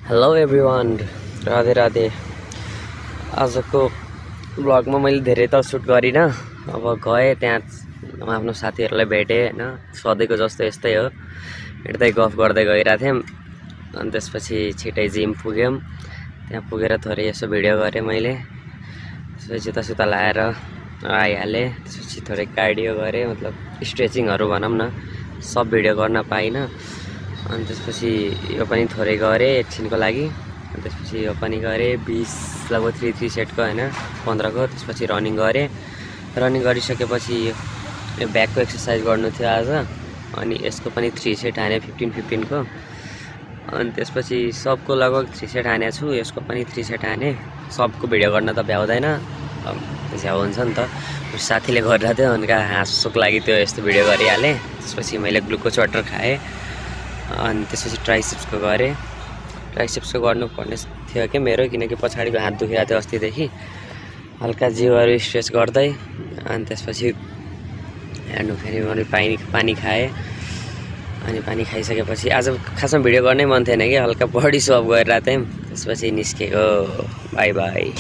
Hello everyone, Radhe Radhe. आजको ब्लगमा मैले धेरै त सुट गरिनँ। अब गएँ त्यहाँ आफ्नो साथीहरूलाई भेटेँ होइन, सधैँको जस्तो यस्तै हो, हिँड्दै गफ गर्दै गइरहेको थियौँ। अनि त्यसपछि छिटै जिम पुग्यौँ। त्यहाँ पुगेर थोरै यसो भिडियो गरेँ मैले, त्यसपछि जुत्ता सुत्ता लाएर आइहालेँ। त्यसपछि थोरै कार्डियो गरेँ, मतलब स्ट्रेचिङहरू भनौँ न, सब भिडियो गर्न पाइनँ। अनि त्यसपछि यो पनि थोरै गरेँ एकछिनको लागि। अनि त्यसपछि यो पनि गरेँ 20 लगभग 3 सेटको होइन 15को। त्यसपछि रनिङ गरेँ। रनिङ गरिसकेपछि यो ब्याकको एक्सर्साइज गर्नु थियो आज, अनि यसको पनि 3 सेट हाने 15-15 को। अनि त्यसपछि सबको लगभग 3 सेट हानेको छु, यसको पनि 3 सेट हाने। सबको भिडियो गर्न त भ्याउँदैन, झ्याउ हुन्छ नि त। साथीले गरिरहेको थियो, अनि हाँसोको लागि त्यो यस्तो भिडियो गरिहालेँ। त्यसपछि मैले ग्लुकोज वाटर खाएँ। अनि त्यसपछि ट्राइसेप्सको गरेँ। ट्राइसेप्सको गर्नुपर्ने थियो कि मेरो, किनकि पछाडिको हात दुखिरहेको थियो अस्तिदेखि। हल्का जिउहरू स्ट्रेच गर्दै अनि त्यसपछि हेर्नु फेरि मैले पानी खाएँ। अनि पानी खाइसकेपछि आज खासमा भिडियो गर्नै मन थिएन कि, हल्का बडी सो अप गरिरहेको थियौँ। त्यसपछि निस्केको। By by.